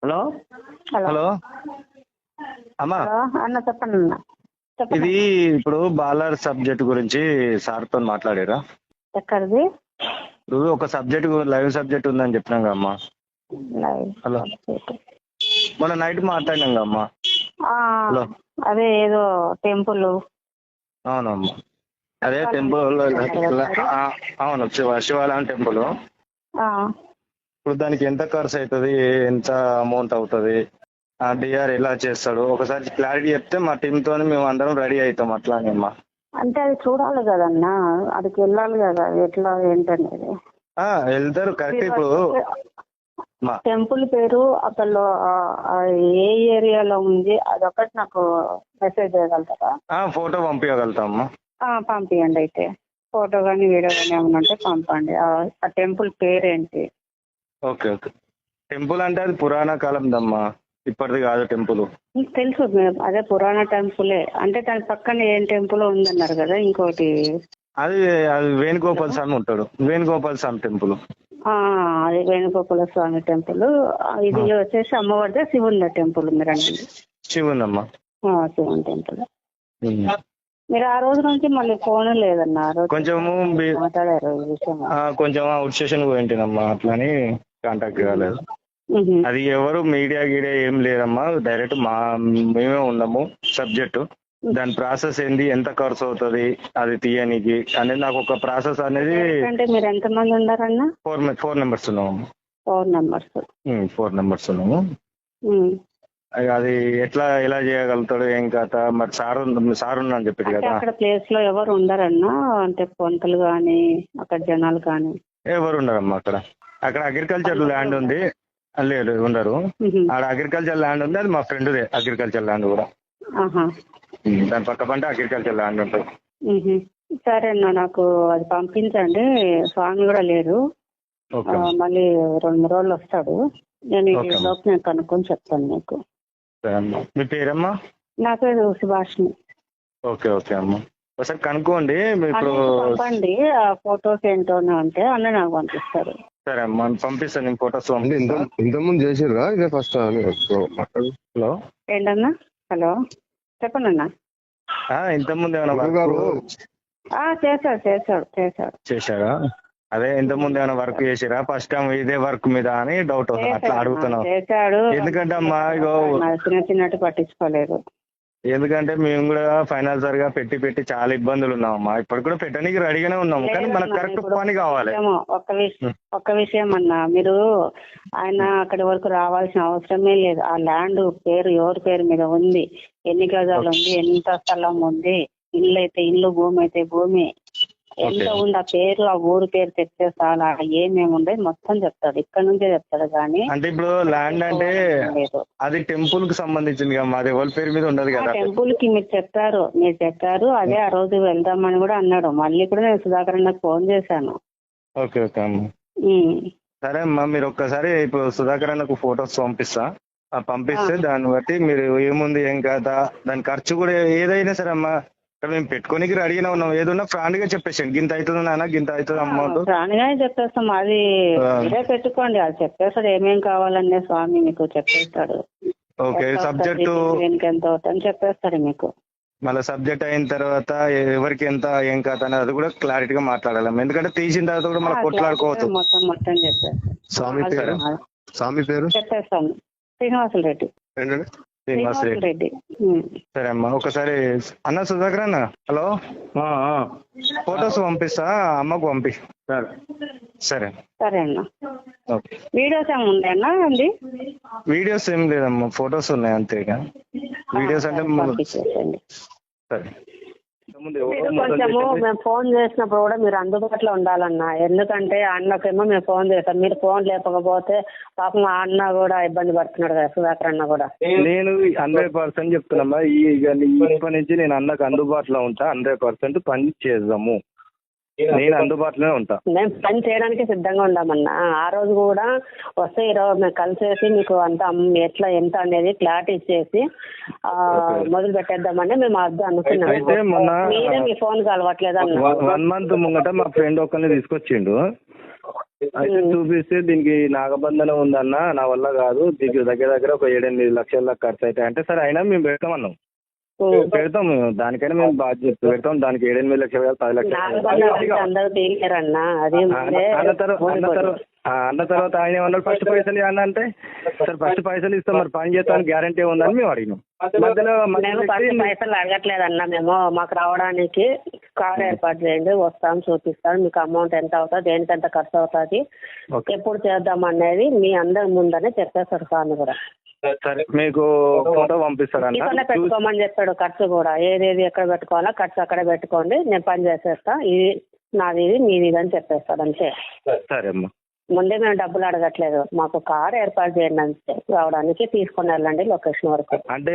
Hello hello hello అమ్మా, hello అన్న చెప్పండి అన్న చెప్పండి ఇది అన్న. ఇప్పుడు బాలర్ సబ్జెక్ట్ గురించి సార్తో మాట్లాడారా? ఎక్కడిది ఇప్పుడు ఒక సబ్జెక్ట్ లైవ్ సబ్జెక్ట్ ఉందని చెప్పినాం కమ్మా. Live hello, subject. మొన్న నైట్ మాట్లాడినాం కమ్మా. ఆ, హలో, అదే ఏదో టెంపుల్ అవునమ్మా, అదే టెంపుల్. అవును, శివాలయం టెంపుల్. ఇప్పుడు దానికి ఎంత ఖర్చు అవుతుంది, ఎంత అమౌంట్ అవుతుంది, డిఆర్ ఎలా చేస్తాడు, ఒకసారి క్లారిటీ చెప్తే మా టీంతో మేము అందరం రెడీ అవుతాం. అట్లానే అమ్మా. అంటే అది చూడాలి కదన్నా, అదికి వెళ్ళాలి కదా, ఎట్లా ఏంటనేది. వెళ్తారు కరెక్ట్. ఇప్పుడు మా టెంపుల్ పేరు అసలు ఏ ఏరియాలో ఉంది అదొకటి నాకు మెసేజ్ చేయగలుగుతారా? ఫోటో పంపించగలుగుతామమ్మా. పంపించండి అయితే, ఫోటో కానీ వీడియో కానీ ఏమైనా ఉంటే పంపండి. ఆ టెంపుల్ పేరేంటి? Okay okay. టెంపుల్ అంటే అది పురాణ కాలందమ్మా, ఇప్పటిది కాదు టెంపుల్. మీకు తెలుసు, అదే పురాణ టెంపులే. అంటే దాని పక్కన ఏం టెంపుల్ ఉందన్నారు కదా ఇంకోటి. అది అది వేణుగోపాల్ స్వామి ఉంటాడు, వేణుగోపాల్ స్వామి టెంపుల్. అది వేణుగోపాల స్వామి టెంపుల్. ఇది వచ్చేసి అమ్మవారిదే, శివుని టెంపుల్ మీరు అనేది. శివునమ్మా. శివుని టెంపుల్. మీరు ఆ రోజు నుంచి మళ్ళీ ఫోన్ లేదన్న, ఆ రోజు కొంచెము మాట్లాడారు ఈ విషయం. కొంచెం అవుట్ స్టేషన్ పోయింటినమ్మా, అట్లని కాంటాక్ట్ కాలేదు. అది ఎవరు మీడియా గీడియా ఏం లేదమ్మా, డైరెక్ట్ మేమే ఉన్నాము. సబ్జెక్టు దాని ప్రాసెస్ ఏంది, ఎంత ఖర్చు అవుతుంది అది తీయనికి అనేది నాకు ఒక ప్రాసెస్ అనేది. అంటే మీరు ఎంత మంది ఉన్నారన్న? 4 మెంబర్స్ ఉన్నాము. 4 మెంబర్స్. 4 మెంబర్స్ ఉన్నాము. అది ఎలా చేయగలుగుతాడు ఏం కథ మరి? సార్ ఉన్నా అని చెప్పారు కదా. అక్కడ ప్లేస్ లో ఎవరు ఉండరన్నా, అంటే పొంతలు గాని అక్కడ జనాలు కానీ ఎవరు ఉండరమ్మా. అక్కడ అగ్రికల్చర్ ల్యాండ్ ఉంది. లేదు, ఉండరు. ఆడ అగ్రికల్చర్ ల్యాండ్ ఉంది, అది మా ఫ్రెండ్దే అగ్రికల్చర్ ల్యాండ్ కూడా. దాని పక్క పంట అగ్రికల్చర్ ల్యాండ్ ఉంటుంది. సరే అన్న, నాకు అది పంపించండి. స్వామి కూడా లేరు, మళ్ళీ 2-3 రోజులు వస్తాడు. నేను ఈ లోపు నేను కనుక్కొని చెప్తాను మీకు. మీ పేరమ్మా? నా పేరు సుభాష్ని. ఓకే ఓకే అమ్మా, ఒకసారి కనుక్కోండి. ఇప్పుడు పంపండి ఆ ఫొటోస్ ఏంటో అంటే అన్న నాకు పంపిస్తారు. సరే అమ్మా, పంపిస్తాను నేను ఫొటోస్. ఇంతకుముందు చేసిర్రా ఇదే ఫస్ట్? హలో ఏంటన్నా? హలో చెప్పండి అన్న. ఇంతకుముందు ఏమైనా చేశారా? అదే ఇంతకుముందు ఏమైనా వర్క్ చేసిరా? ఫస్ట్ టైం ఇదే వర్క్ మీద అని డౌట్ అట్లా అడుగుతున్నాం. చేశాడు, ఎందుకంటే అమ్మా చిన్నట్టు పట్టించుకోలేదు. ఎందుకంటే మేము కూడా ఫైనాన్సర్ గా పెట్టి చాలా ఇబ్బందులు ఉన్నామమ్మా. ఇప్పుడు కూడా పెట్టడానికి రెడీగానే ఉన్నాము, కానీ మనకు కరెక్ట్ పని కావాలి. ఒక్క విషయం అన్నా, మీరు ఆయన అక్కడి వరకు రావాల్సిన అవసరమే లేదు. ఆ ల్యాండ్ పేరు ఎవరి పేరు మీద ఉంది, ఎన్ని గజాలు ఉంది, ఎంత స్థలం ఉంది, ఇల్లు అయితే ఇల్లు, భూమి అయితే భూమి, ఎంత ఉంది ఆ పేరు, ఆ ఊరు పేరు తెచ్చే చాలా ఏమేమి ఉండేది మొత్తం చెప్తాడు. ఇక్కడ నుంచే చెప్తాడు. కానీ అంటే ఇప్పుడు ల్యాండ్ అంటే అది టెంపుల్ కి సంబంధించింది కదా, అది ఎవరి పేరు మీద ఉండదు కదా. టెంపుల్ కి మీరు చెప్పారు అదే ఆ రోజు వెళ్దామని కూడా అన్నాడు. మళ్ళీ కూడా నేను సుధాకర్ అన్నకు ఫోన్ చేశాను. ఓకే ఓకే అమ్మా, సరే అమ్మా. మీరు ఒక్కసారి ఇప్పుడు సుధాకర్ అన్నకు ఫొటోస్ పంపిస్తే దాన్ని బట్టి మీరు ఏముంది ఏం కాదా, దాని ఖర్చు కూడా ఏదైనా సరే అమ్మా, మేము పెట్టుకోనికి రెడీగానే ఉన్నాం. ఏదన్నా ఫ్రాండ్ గా చెప్పేసాను, గింత అవుతుంది నాన్న, గింత అవుతుంది అమౌంట్ ఫ్రాండ్ గానే చెప్పేస్తాం. అది మీరే పెట్టుకోండి, అది చెప్పేస్తాడు. ఏమేం కావాలనే స్వామి మీకు చెప్పేస్తాడు. ఓకే, సబ్జెక్టు ఎంత అవుతుందని చెప్పేస్తాడు మీకు. మళ్ళీ సబ్జెక్ట్ అయిన తర్వాత ఎవరికి ఎంత ఏం కాదు అనేది అది కూడా క్లారిటీగా మాట్లాడాలి. ఎందుకంటే తీసిన తర్వాత కూడా మళ్ళీ కొట్లాడుకోవచ్చు. మొత్తం చెప్పేస్తాను. స్వామి పేరు చెప్పేస్తాను, శ్రీనివాసులు రెడ్డి. శ్రీనివాస్ రెడ్డి. సరే అమ్మా, ఒకసారి అన్న సుధాకర్ అన్న. హలో, ఫొటోస్ పంపిస్తా, అమ్మకు పంపి. సరే సరే అన్న. వీడియోస్ ఏమి ఉన్నాయన్నా? అండి వీడియోస్ ఏం లేదమ్మా, ఫొటోస్ ఉన్నాయి అంతేగా. వీడియోస్ అంటే సరే. కొంచెము మేము ఫోన్ చేసినప్పుడు కూడా మీరు అందుబాటులో ఉండాలన్నా. ఎందుకంటే అన్నకేమో మేము ఫోన్ చేస్తాం, మీరు ఫోన్ లేకపోతే పాపం ఆ అన్న కూడా ఇబ్బంది పడుతున్నాడు కదా, సుధాకర్ అన్న కూడా. నేను 100% చెప్తున్నామ్మా, ఇప్పటి నుంచి నేను అన్నకు అందుబాటులో ఉంటా. 100% పని చేద్దాము, నేను అందుబాటులోనే ఉంటా. మేము పని చేయడానికి సిద్ధంగా ఉన్నామన్నా. ఆ రోజు కూడా వస్తే ఈరోజు మేము కలిసేసి మీకు అంతా ఎట్లా ఎంత అనేది క్లారిటీ ఇచ్చేసి మొదలు పెట్టేద్దామని మేము అర్థం అనుకున్నాం. మీరే మీ ఫోన్ కలవట్లేదు అన్న. 1 మంత్ ముంగట మా ఫ్రెండ్ ఒకరిని తీసుకొచ్చిండు. అయితే చూపిస్తే దీనికి నాగబంధనం ఉందన్న, నా వల్ల కాదు, దీనికి దగ్గర దగ్గర ఒక 7-8 లక్షల దాకా ఖర్చు అవుతాయి అంటే, సరే అయినా మేము పెడతామన్నాం. పెడతాం, దానికైనా మేము బాధ్యత పెడతాం. దానికి 7-8 లక్షలు కాదు, 10 లక్షలు అన్న తర్వాత ఆయన ఏమన్నాడు, ఫస్ట్ పైసలు ఇవ్వండి అంటే, సార్ ఫస్ట్ పైసలు ఇస్తాం, మరి పని చేస్తామని గ్యారంటీ ఉందని మేము అడిగినాం. మధ్యలో మేము ఫస్ట్ పైసలు అడగట్లేదన్నా, మేము మాకు రావడానికి కార్ ఏర్పాటు చేయండి, వస్తాం, చూపిస్తాం, మీకు అమౌంట్ ఎంత అవుతుంది, దేనికి ఎంత ఖర్చు అవుతుంది, ఎప్పుడు చేద్దాం అనేది మీ అందరి ముందనే చెప్పేస్తారు స్వామి కూడా. సరే, మీకు ఫోటో పంపిస్తారన్న, పెట్టుకోమని చెప్పాడు. ఖర్చు కూడా ఏదేది ఎక్కడ పెట్టుకోవాలా, ఖర్చు అక్కడే పెట్టుకోండి, నేను పని చేసేస్తా, ఇది నాది ఇది మీది అని చెప్పేస్తాడు అంతే. సరే అమ్మా, ముందే మేము డబ్బులు అడగట్లేదు, మాకు కార్ ఏర్పాటు చేయండి అంతే, రావడానికి తీసుకుని వెళ్ళండి లొకేషన్ వరకు. అంటే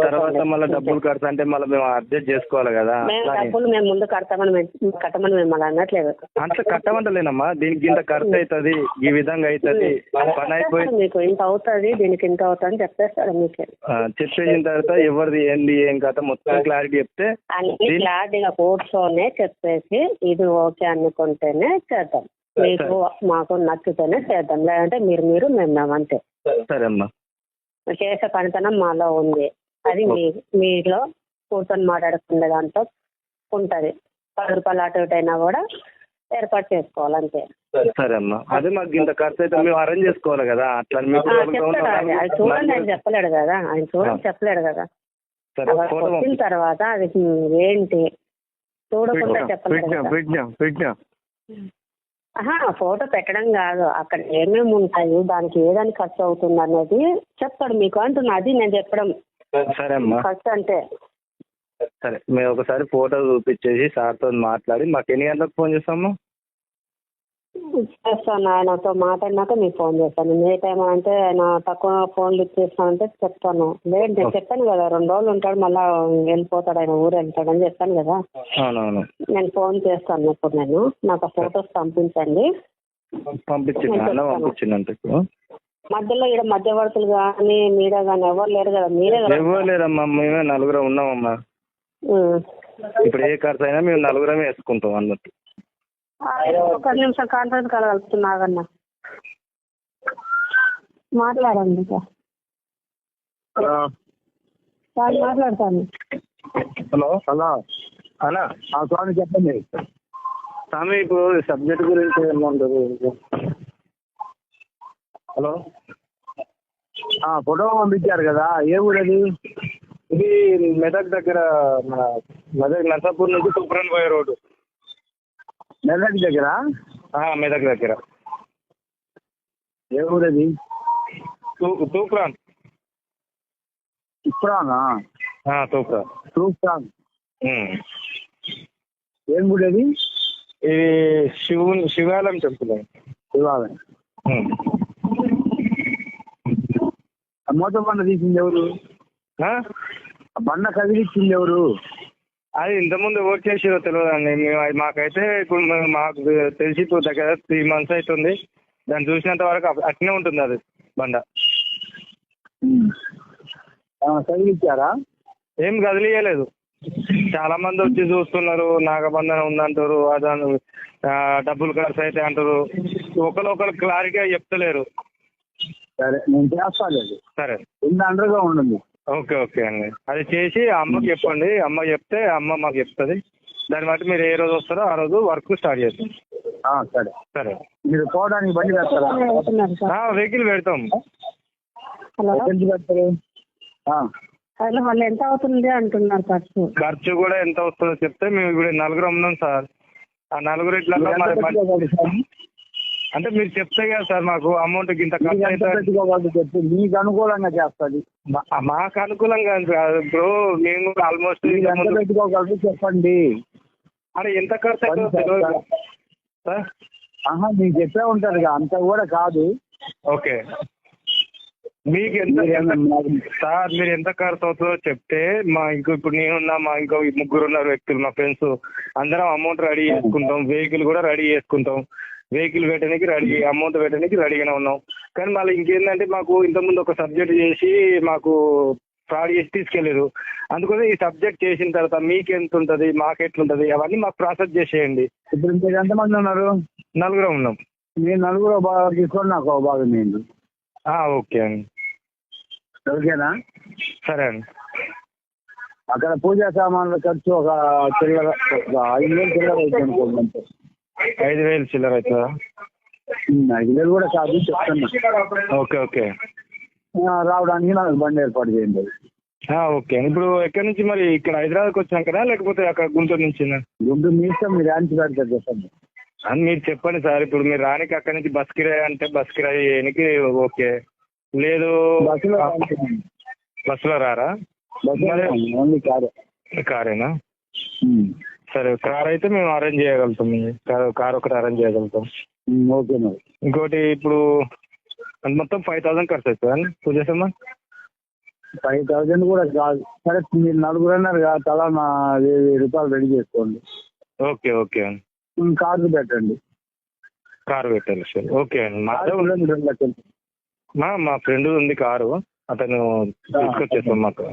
తర్వాత మళ్ళీ డబ్బులు ఖర్చు అంటే మళ్ళీ మేము అడ్జస్ట్ చేసుకోవాలి కదా. మేము డబ్బులు మేము ముందు కట్టమని మిమ్మల్ని అనట్లేదు. అంత కట్టమంటలేనమ్మా, దీనికి ఇంత ఖర్చు అవుతుంది, ఈ విధంగా అవుతుంది, పని అయిపోయి మీకు ఇంత అవుతుంది, దీనికి ఇంత అవుతుంది అని చెప్పేస్తాడు. మీకు చెప్పేసిన తర్వాత ఎవరిది ఏంది ఏం కథ మొత్తం క్లారిటీ చెప్తే అన్ని క్లారిటీగా కూర్చొనే చెప్పేసి ఇది ఓకే అనుకుంటేనే చేద్దాం, మీకు మాకు నచ్చితేనే చేద్దాం, లేదంటే మీరు మేము అంతే. సరే అమ్మా, చేసే పనితనం మాలో ఉంది, అది మీలో కూర్చొని మాట్లాడుకునే దాంట్లో ఉంటుంది. 10 రూపాయలు అటు ఇటు అయినా కూడా ఏర్పాటు చేసుకోవాలి అంతే. సరే అమ్మా, అదే మాకు ఇంత ఖర్చు అయితే మేము అరేంజ్ చేసుకోవాలి కదా. అట్లా అది చూడండి ఆయన చెప్పలేడు కదా, ఆయన చూడండి చెప్పలేడు కదా. వచ్చిన తర్వాత అది ఏంటి చూడకుండా చెప్పలేదు. ఫోటో పెట్టడం కాదు, అక్కడ ఏమేమి ఉంటాయి, దానికి ఏదానికి ఖర్చు అవుతుంది అనేది చెప్తాడు మీకు అంటున్నా, అది నేను చెప్పడం. సరే అమ్మా, ఖర్చు అంటే సరే, మేము ఒకసారి ఫోటో చూపించేసి సార్తో మాట్లాడి మాకు ఎన్ని గంటలకు ఫోన్ చేస్తాము చేస్తాను. ఆయనతో మాట్లాడినాక మీకు ఫోన్ చేస్తాను. ఏ టైం అంటే ఆయన తక్కువ ఫోన్లు ఇచ్చేస్తానంటే చెప్తాను. లేదు నేను చెప్పాను కదా, 2 రోజులు ఉంటాడు మళ్ళీ వెళ్ళిపోతాడు, ఆయన ఊరు వెళ్తాడని చెప్పాను కదా. అవునవును, నేను ఫోన్ చేస్తాను ఇప్పుడు. నేను నాకు ఆ ఫొటోస్ పంపించండి. పంపించిందంటే మధ్యలో ఇక్కడ మధ్యవర్తులు కానీ మీరే కానీ ఎవరు లేరు కదా. మీరే ఎవరు లేరమ్మా, మేమే 4 ఉన్నామమ్మా. ఇప్పుడు ఏ ఖర్చు అయినా మేము 4 వేసుకుంటాం అన్నట్టు. ఒక నిమిషం కాన్ఫరెన్స్ కాల్ కలుపుతున్నాగన్నా, మాట్లాడండి సార్. మాట్లాడతాను. హలో అన్నా, స్వామి చెప్పండి. స్వామి ఇప్పుడు సబ్జెక్ట్ గురించి ఏమంటారు? హలో, ఫోటో పంపించారు కదా, ఏ ఊరు అది? ఇది మెదక్ దగ్గర, మన మెదక్ నర్సాపూర్ నుంచి తూప్రాన్ పోయే రోడ్డు. మెదక్ దగ్గర? మెదక్ దగ్గర. ఏ ఊరు అది? తూప్రాన్. తూప్రానా? తూప్రాన్. ఏం గుడి అది? ఇది శివాలయం టెంపుల్. శివాలయం. మొత్తం బండ తీసింది ఎవరు? బండ కదిలిచ్చింది ఎవరు? అది ఇంతకుముందు ఎవరు చేసిరో తెలియదండి. మాకైతే ఇప్పుడు మాకు తెలిసి ఇప్పుడు దగ్గర 3 months అవుతుంది. దాన్ని చూసినంత వరకు అట్నే ఉంటుంది అది బండ. కదిలిచ్చారా? ఏం కదిలియలేదు. చాలా మంది వచ్చి చూస్తున్నారు, నాగబంధనం ఉందంటారు, అదని డబ్బులు ఖర్చు అయితే అంటారు. ఒకరు క్లారిటీగా చెప్తలేరు. సరే, నేను చేస్తాను. సరే, అండర్గా ఉండండి. ఓకే అండి. అది చేసి అమ్మకి చెప్పండి. అమ్మ చెప్తే అమ్మ మాకు చెప్తుంది. దాన్ని బట్టి మీరు ఏ రోజు వస్తారో ఆ రోజు వర్క్ స్టార్ట్ చేస్తాం. సరే. మీరు పోవడానికి బండి పెడతారా? వెహికల్ పెడతాం. వాళ్ళు ఎంత అవుతుంది అంటున్నారు ఖర్చు? ఖర్చు కూడా ఎంత వస్తుందో చెప్తే మేము ఇప్పుడు 4 ఉన్నాం సార్. ఆ 4 ఇట్లా అంటే మీరు చెప్తే కదా సార్ మాకు అమౌంట్ ఇంత ఖర్చు అవుతుంది. మీకు అనుకూలంగా చేస్తుంది. మాకు అనుకూలంగా కాదు బ్రో, మేము కూడా ఆల్మోస్ట్ పెట్టుకోగలరు చెప్పండి. అంటే ఎంత ఖర్చు అవుతుందో తెలియదు సార్. మీకు చెప్పే ఉంటుంది, అంత కూడా కాదు. ఓకే, మీకు ఎంత సార్, మీరు ఎంత ఖర్చు అవుతుందో చెప్తే ఇప్పుడు నేనున్నా, మా ఇంకో 3 ఉన్నారు వ్యక్తులు, మా ఫ్రెండ్స్ అందరం అమౌంట్ రెడీ చేసుకుంటాం. వెహికల్ కూడా రెడీ చేసుకుంటాం. వెహికల్ పెట్టడానికి రెడీ, అమౌంట్ పెట్టడానికి రెడీగానే ఉన్నాం. కానీ మళ్ళీ ఇంకేంటంటే మాకు ఇంతకుముందు ఒక సబ్జెక్ట్ చేసి మాకు ఫ్రాడ్ చేసి తీసుకెళ్ళారు. అందుకోసం ఈ సబ్జెక్ట్ చేసిన తర్వాత మీకు ఎంత ఉంటుంది, మాకు ఎట్లుంటుంది, అవన్నీ మాకు ప్రాసెస్ చేసేయండి. ఇప్పుడు మీరు ఎంతమంది ఉన్నారు? 4 ఉన్నాం. మీరు నలుగురు బాగా తీసుకొని నాకు ఒక భాగం ఇవ్వండి. ఓకే అండి. ఓకేనా? సరే అండి. అక్కడ పూజా సామాన్ల ఖర్చు ఒక చిల్లర, ఒక 5,000 చిల్లర అవుతుంది అనుకోండి అంతే. 5,000 చిల్లర అవుతుందా? 5,000 కూడా కాదు చెప్తున్నా. Okay okay. రావడానికి నాకు బండి ఏర్పాటు చేయండి. ఓకే. ఇప్పుడు ఎక్కడి నుంచి మరి ఇక్కడ హైదరాబాద్కి వచ్చాకనా లేకపోతే అక్కడ గుంటూరు నుంచి? గుంటూరు మీ ఇష్టం, మీరు యాంచి పెడతారు చెప్పండి. అని మీరు చెప్పండి సార్. ఇప్పుడు మీరు రానికి అక్కడి నుంచి బస్ కిరాయి అంటే బస్ కిరాయి చేయడానికి ఓకే. లేదు బస్సులో రారా? ఓన్లీ కారే. కారేనా? సరే, కార్ అయితే మేము అరేంజ్ చేయగలుగుతాం. కార్ ఒకటి అరేంజ్ చేయగలుగుతాం. ఓకే మరి. ఇంకోటి ఇప్పుడు మొత్తం 5,000 ఖర్చు అవుతుంది అండి పూజ సామాన్. 5,000 కూడా కాదు. సరే మీరు నలుగురు అన్నారు కదా, తలా 1,000 రూపాయలు రెడీ చేసుకోండి. ఓకే ఓకే అండి. కార్డు పెట్టండి. కారు పెట్టాలి సార్. ఓకే అండి. మా మా ఫ్రెండ్ ఉంది కారు, అతను తీసుకొచ్చేస్తాం మాకు.